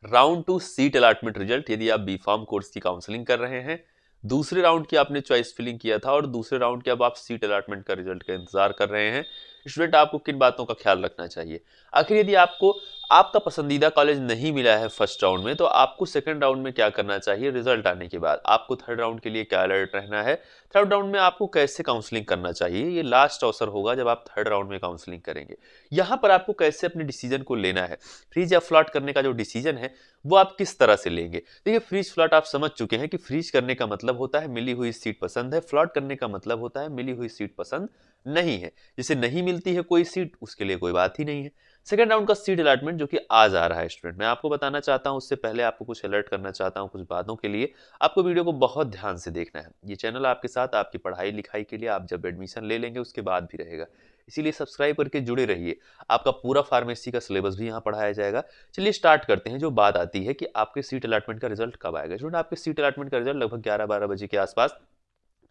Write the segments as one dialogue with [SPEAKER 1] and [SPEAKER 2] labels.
[SPEAKER 1] Round 2 seat allotment result. यदि आप B farm course की काउंसलिंग कर रहे हैं, दूसरे राउंड की आपने चॉइस फिलिंग किया था और दूसरे राउंड के अब आप सीट अलॉटमेंट का रिजल्ट का इंतजार कर रहे हैं, स्टूडेंट आपको किन बातों का ख्याल रखना चाहिए। आखिर यदि आपको आपका पसंदीदा कॉलेज नहीं मिला है फर्स्ट राउंड में, तो आपको सेकंड राउंड में क्या करना चाहिए। रिजल्ट आने के बाद आपको थर्ड राउंड के लिए क्या अलर्ट रहना है, थर्ड राउंड में आपको कैसे काउंसलिंग करना चाहिए। ये लास्ट अवसर होगा जब आप थर्ड राउंड में काउंसलिंग करेंगे। यहाँ पर आपको कैसे अपने डिसीजन को लेना है। फ्रीज या फ्लॉट करने का जो डिसीजन है वो आप किस तरह से लेंगे। देखिए, फ्रीज फ्लॉट आप समझ चुके हैं कि फ्रीज करने का मतलब होता है मिली हुई सीट पसंद है, फ्लॉट करने का मतलब होता है मिली हुई सीट पसंद नहीं है। जिसे नहीं मिलती है कोई सीट, उसके लिए कोई बात ही नहीं है। सेकंड राउंड का सीट अलॉटमेंट जो कि आज आ रहा है स्टूडेंट, मैं आपको बताना चाहता हूं, उससे पहले आपको कुछ अलर्ट करना चाहता हूं कुछ बातों के लिए। आपको वीडियो को बहुत ध्यान से देखना है। ये चैनल आपके साथ आपकी पढ़ाई लिखाई के लिए, आप जब एडमिशन ले लेंगे उसके बाद भी रहेगा, इसीलिए सब्सक्राइब करके जुड़े रहिए। आपका पूरा फार्मेसी का सिलेबस भी यहाँ पढ़ाया जाएगा। चलिए स्टार्ट करते हैं। जो बात आती है कि आपके सीट अलॉटमेंट का रिजल्ट कब आएगा, स्टूडेंट आपके सीट अलॉटमेंट का रिजल्ट लगभग 11-12 बजे के आसपास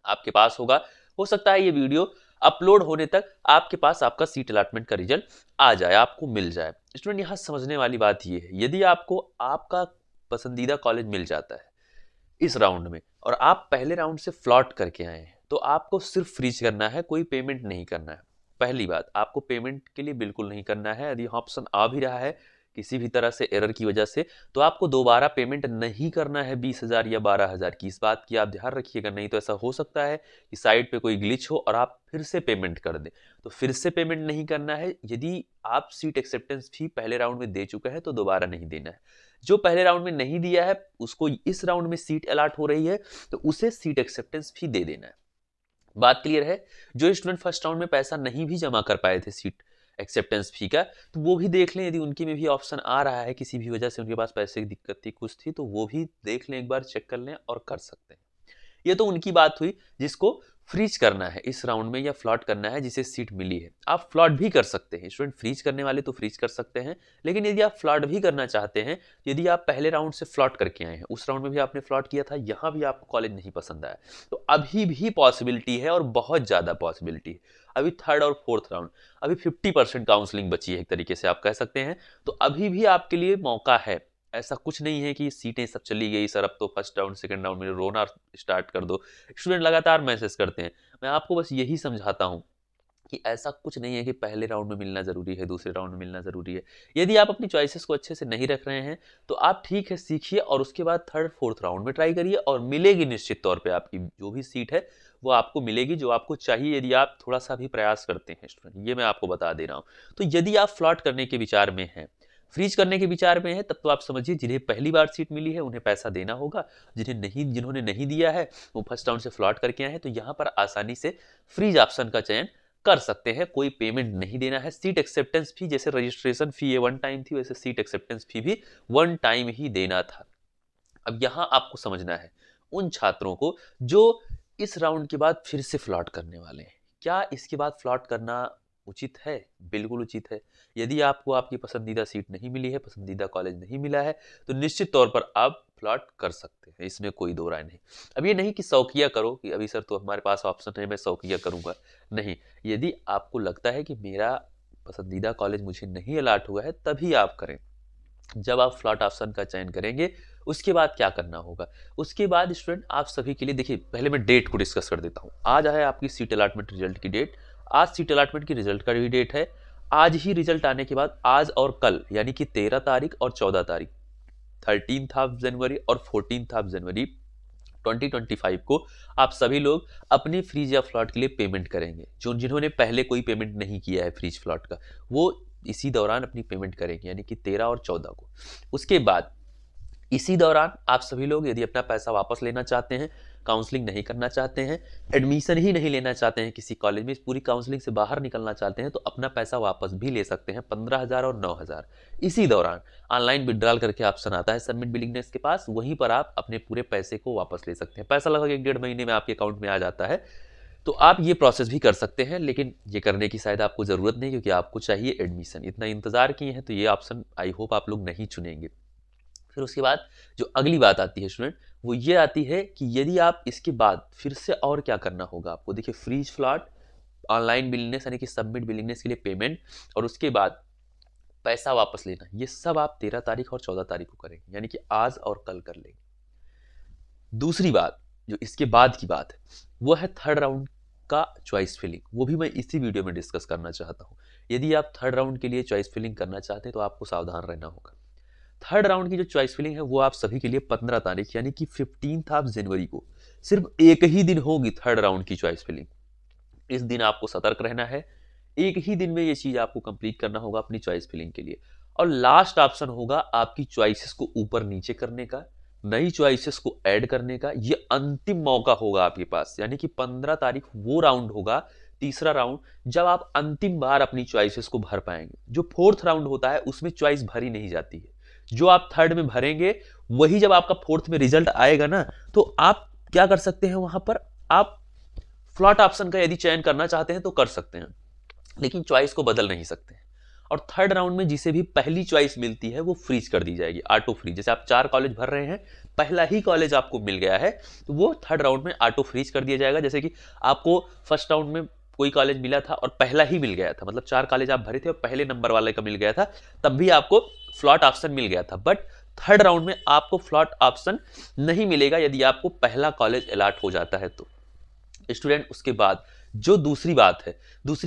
[SPEAKER 1] आपके पास होगा। हो सकता है ये वीडियो अपलोड होने तक आपके पास आपका सीट अलॉटमेंट का रिजल्ट आ जाए, आपको मिल जाए। स्टूडेंट यहाँ समझने वाली बात ये है, यदि आपको आपका पसंदीदा कॉलेज मिल जाता है इस राउंड में और आप पहले राउंड से फ्लॉट करके आए हैं, तो आपको सिर्फ फ्रीज करना है, कोई पेमेंट नहीं करना है। पहली बात, आपको पेमेंट के लिए बिल्कुल नहीं करना है। यदि ऑप्शन आ भी रहा है किसी भी तरह से एरर की वजह से, तो आपको दोबारा पेमेंट नहीं करना है 20,000 या 12,000 की। इस बात की आप ध्यान रखिएगा, नहीं तो ऐसा हो सकता है कि साइट पे कोई ग्लिच हो और आप फिर से पेमेंट कर दें। तो फिर से पेमेंट नहीं करना है। यदि आप सीट एक्सेप्टेंस फी पहले राउंड में दे चुके हैं तो दोबारा नहीं देना है। जो पहले राउंड में नहीं दिया है उसको इस राउंड में सीट अलॉट हो रही है तो उसे सीट एक्सेप्टेंस फी दे देना है। बात क्लियर है। जो स्टूडेंट फर्स्ट राउंड में पैसा नहीं भी जमा कर पाए थे सीट एक्सेप्टेंस फी का, तो वो भी देख लें। यदि उनके में भी ऑप्शन आ रहा है, किसी भी वजह से उनके पास पैसे की दिक्कत थी, कुछ थी, तो वो भी देख लें, एक बार चेक कर लें और कर सकते हैं। ये तो उनकी बात हुई जिसको फ्रीज करना है इस राउंड में या फ्लॉट करना है जिसे सीट मिली है। आप फ्लॉट भी कर सकते हैं स्टूडेंट, फ्रीज करने वाले तो फ्रीज कर सकते हैं, लेकिन यदि आप फ्लॉट भी करना चाहते हैं, यदि आप पहले राउंड से फ्लॉट करके आए हैं, उस राउंड में भी आपने फ्लॉट किया था, यहां भी आपको कॉलेज नहीं पसंद आया, तो अभी भी पॉसिबिलिटी है और बहुत ज्यादा पॉसिबिलिटी है। अभी थर्ड और फोर्थ राउंड, अभी 50% काउंसलिंग बची है एक तरीके से आप कह सकते हैं, तो अभी भी आपके लिए मौका है। ऐसा कुछ नहीं है कि सीटें सब चली गई सर, अब तो फर्स्ट राउंड सेकंड राउंड में रोना स्टार्ट कर दो। स्टूडेंट लगातार मैसेज करते हैं। मैं आपको बस यही समझाता हूं कि ऐसा कुछ नहीं है कि पहले राउंड में मिलना जरूरी है, दूसरे राउंड में मिलना जरूरी है। यदि आप अपनी चॉइसेस को अच्छे से नहीं रख रहे हैं तो आप ठीक है सीखिए और उसके बाद थर्ड फोर्थ राउंड में ट्राई करिए और मिलेगी निश्चित तौर पे आपकी जो भी सीट है वो आपको मिलेगी जो आपको चाहिए, यदि आप थोड़ा सा भी प्रयास करते हैं स्टूडेंट, ये मैं आपको बता दे रहा हूँ। तो यदि आप फ्लॉट करने के विचार में हैं, फ्रीज करने के विचार में है, तब तो आप समझिए जिन्हें पहली बार सीट मिली है उन्हें पैसा देना होगा। जिन्होंने नहीं दिया है वो फर्स्ट राउंड से फ्लॉट करके आए हैं, तो यहाँ पर आसानी से फ्रीज ऑप्शन का चयन कर सकते हैं। कोई पेमेंट नहीं देना है। सीट एक्सेप्टेंस फी, जैसे रजिस्ट्रेशन फी ये वन टाइम थी, वैसे सीट एक्सेप्टेंस फी भी वन टाइम ही देना था। अब यहां आपको समझना है उन छात्रों को जो इस राउंड के बाद फिर से फ्लॉट करने वाले हैं, क्या इसके बाद फ्लॉट करना उचित है? बिल्कुल उचित है। यदि आपको आपकी पसंदीदा सीट नहीं मिली है, पसंदीदा कॉलेज नहीं मिला है, तो निश्चित तौर पर आप फ्लॉट कर सकते हैं, इसमें कोई दो राय नहीं। अब ये नहीं कि शौकिया करो कि अभी सर तो हमारे पास ऑप्शन है मैं शौकिया करूंगा, नहीं। यदि आपको लगता है कि मेरा पसंदीदा कॉलेज मुझे नहीं अलॉट हुआ है, तभी आप करें। जब आप फ्लॉट ऑप्शन का चयन करेंगे उसके बाद क्या करना होगा, उसके बाद स्टूडेंट आप सभी के लिए देखिए, पहले मैं डेट को डिस्कस कर देता हूँ। आज है आपकी सीट अलॉटमेंट रिजल्ट की डेट। आज सीट अलॉटमेंट की रिजल्ट का भी डेट है। आज ही रिजल्ट आने के बाद आज और कल यानी कि 13 तारीख और 14 तारीख, 13th ऑफ जनवरी और 14th ऑफ जनवरी 2025 को आप सभी लोग अपनी फ्रीज या फ्लॉट के लिए पेमेंट करेंगे। जो जिन्होंने पहले कोई पेमेंट नहीं किया है फ्रीज फ्लॉट का, वो इसी दौरान अपनी पेमेंट करेंगे, यानी कि 13 और 14 को। उसके बाद इसी दौरान आप सभी लोग यदि अपना पैसा वापस लेना चाहते हैं, काउंसलिंग नहीं करना चाहते हैं, एडमिशन ही नहीं लेना चाहते हैं किसी कॉलेज में, इस पूरी काउंसलिंग से बाहर निकलना चाहते हैं, तो अपना पैसा वापस भी ले सकते हैं, 15,000 और 9,000। इसी दौरान ऑनलाइन विड्रॉल करके ऑप्शन आता है सबमिट बिलिंगनेस के पास, वहीं पर आप अपने पूरे पैसे को वापस ले सकते हैं। पैसा लगभग 1-1.5 महीने में आपके अकाउंट में आ जाता है। तो आप ये प्रोसेस भी कर सकते हैं, लेकिन ये करने की शायद आपको ज़रूरत नहीं, क्योंकि आपको चाहिए एडमिशन। इतना इंतजार किए हैं तो ये ऑप्शन आई होप आप लोग नहीं चुनेंगे। फिर उसके बाद जो अगली बात आती है स्टूडेंट, वो ये आती है कि यदि आप इसके बाद फिर से और क्या करना होगा आपको। देखिए, फ्रीज फ्लॉट, ऑनलाइन बिलिंगनेस यानी कि सबमिट बिलिंगनेस के लिए पेमेंट, और उसके बाद पैसा वापस लेना, ये सब आप 13 तारीख और 14 तारीख को करेंगे, यानी कि आज और कल कर लेंगे। दूसरी बात जो इसके बाद की बात है वो है थर्ड राउंड का चॉइस फिलिंग, वो भी मैं इसी वीडियो में डिस्कस करना चाहता हूँ। यदि आप थर्ड राउंड के लिए चॉइस फिलिंग करना चाहते हैं तो आपको सावधान रहना होगा। थर्ड राउंड की जो चॉइस फिलिंग है वो आप सभी के लिए 15 तारीख यानी कि 15 ऑफ जनवरी को, सिर्फ एक ही दिन होगी थर्ड राउंड की चॉइस फिलिंग। इस दिन आपको सतर्क रहना है, एक ही दिन में ये चीज आपको कंप्लीट करना होगा अपनी चॉइस फिलिंग के लिए। और लास्ट ऑप्शन होगा आपकी चॉइसेस को ऊपर नीचे करने का, नई चॉइसेस को ऐड करने का। ये अंतिम मौका होगा आपके पास, यानी कि 15 तारीख वो राउंड होगा, तीसरा राउंड, जब आप अंतिम बार अपनी चॉइसेस को भर पाएंगे। जो फोर्थ राउंड होता है उसमें चॉइस भरी नहीं जाती है, जो आप थर्ड में भरेंगे वही जब आपका फोर्थ में रिजल्ट आएगा ना, तो आप क्या कर सकते हैं, वहां पर आप फ्लॉट ऑप्शन का यदि चयन करना चाहते हैं तो कर सकते हैं, लेकिन चॉइस को बदल नहीं सकते हैं। और थर्ड राउंड में जिसे भी पहली चॉइस मिलती है वो फ्रीज कर दी जाएगी, ऑटो फ्रीज। जैसे आप 4 कॉलेज भर रहे हैं, पहला ही कॉलेज आपको मिल गया है तो वो थर्ड राउंड में ऑटो फ्रीज कर दिया जाएगा। जैसे कि आपको फर्स्ट राउंड में कोई कॉलेज मिला था और पहला ही मिल गया था, मतलब 4 कॉलेज आप भरे थे और पहले नंबर वाले का मिल गया था, तब भी आपको फ्लॉट ऑप्शन मिल गया था। बट थर्ड राउंड में आपको फ्लॉट ऑप्शन नहीं मिलेगा यदि आपको पहला कॉलेज अलॉट हो जाता है तो। स्टूडेंट, उसके बाद जो दूसरी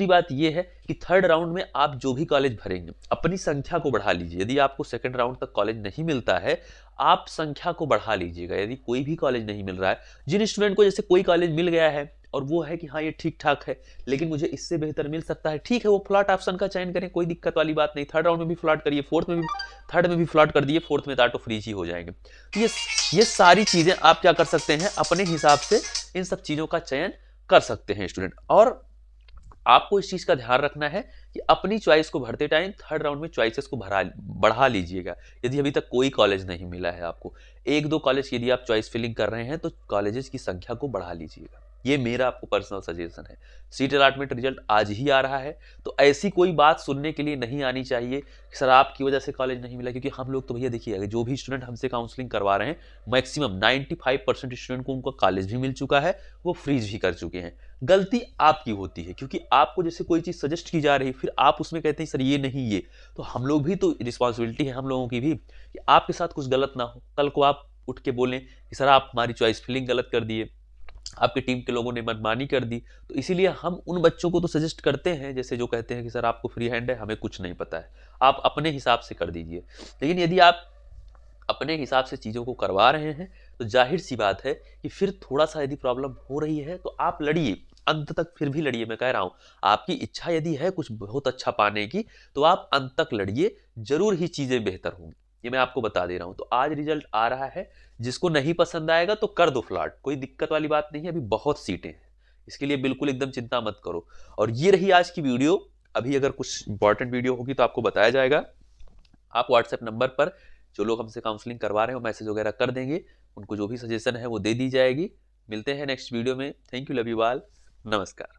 [SPEAKER 1] बात यह है कि थर्ड राउंड में आप जो भी कॉलेज भरेंगे अपनी संख्या को बढ़ा लीजिए। यदि आपको सेकंड राउंड तक कॉलेज नहीं मिलता है, आप संख्या को बढ़ा लीजिएगा। यदि कोई भी कॉलेज नहीं मिल रहा है, जिन स्टूडेंट को जैसे कोई कॉलेज मिल गया है और वो है कि हाँ ये ठीक ठाक है लेकिन मुझे इससे बेहतर मिल सकता है, ठीक है, वो फ्लॉट ऑप्शन का चयन करें, कोई दिक्कत वाली बात नहीं। थर्ड राउंड में भी फ्लॉट करिए, फोर्थ में भी, थर्ड में भी फ्लॉट कर दिए, फोर्थ में तो ऑटो फ्रीज ही हो जाएंगे। तो ये सारी चीजें आप क्या कर सकते हैं, अपने हिसाब से इन सब चीजों का चयन कर सकते हैं स्टूडेंट। और आपको इस चीज का ध्यान रखना है कि अपनी चॉइस को भरते टाइम थर्ड राउंड में चॉइसेस को बढ़ा लीजिएगा। यदि अभी तक कोई कॉलेज नहीं मिला है आपको, 1-2 कॉलेज यदि आप चॉइस फिलिंग कर रहे हैं तो कॉलेजेस की संख्या को बढ़ा लीजिएगा। ये मेरा आपको पर्सनल सजेशन है। सीट अलॉटमेंट रिजल्ट आज ही आ रहा है, तो ऐसी कोई बात सुनने के लिए नहीं आनी चाहिए कि सर आपकी वजह से कॉलेज नहीं मिला। क्योंकि हम लोग तो भैया देखिए, जो भी स्टूडेंट हमसे काउंसलिंग करवा रहे हैं, मैक्सिमम 95% स्टूडेंट को उनका कॉलेज भी मिल चुका है, वो फ्रीज भी कर चुके हैं। गलती आपकी होती है क्योंकि आपको जैसे कोई चीज सजेस्ट की जा रही है, फिर आप उसमें कहते हैं सर ये नहीं ये, तो हम लोग भी तो रिस्पॉन्सिबिलिटी है हम लोगों की भी कि आपके साथ कुछ गलत ना हो। कल को आप उठ के बोलें कि सर आप हमारी चॉइस फिलिंग गलत कर दिए, आपकी टीम के लोगों ने मनमानी कर दी। तो इसीलिए हम उन बच्चों को तो सजेस्ट करते हैं जैसे जो कहते हैं कि सर आपको फ्री हैंड है, हमें कुछ नहीं पता है, आप अपने हिसाब से कर दीजिए। लेकिन यदि आप अपने हिसाब से चीज़ों को करवा रहे हैं तो जाहिर सी बात है कि फिर थोड़ा सा यदि प्रॉब्लम हो रही है तो आप लड़िए, अंत तक फिर भी लड़िए। मैं कह रहा हूं, आपकी इच्छा यदि है कुछ बहुत अच्छा पाने की तो आप अंत तक लड़िए, जरूर ही चीजें बेहतर होंगी। ये मैं आपको बता दे रहा हूं। तो आज रिजल्ट आ रहा है, जिसको नहीं पसंद आएगा तो कर दो फ्लॉट, कोई दिक्कत वाली बात नहीं है, अभी बहुत सीटें हैं, इसके लिए बिल्कुल एकदम चिंता मत करो। और ये रही आज की वीडियो। अभी अगर कुछ इंपॉर्टेंट वीडियो होगी तो आपको बताया जाएगा। आप व्हाट्सएप नंबर पर जो लोग हमसे काउंसलिंग करवा रहे हो मैसेज वगैरह कर देंगे, उनको जो भी सजेशन है वो दे दी जाएगी। मिलते हैं नेक्स्ट वीडियो में। Thank you, love you all, नमस्कार।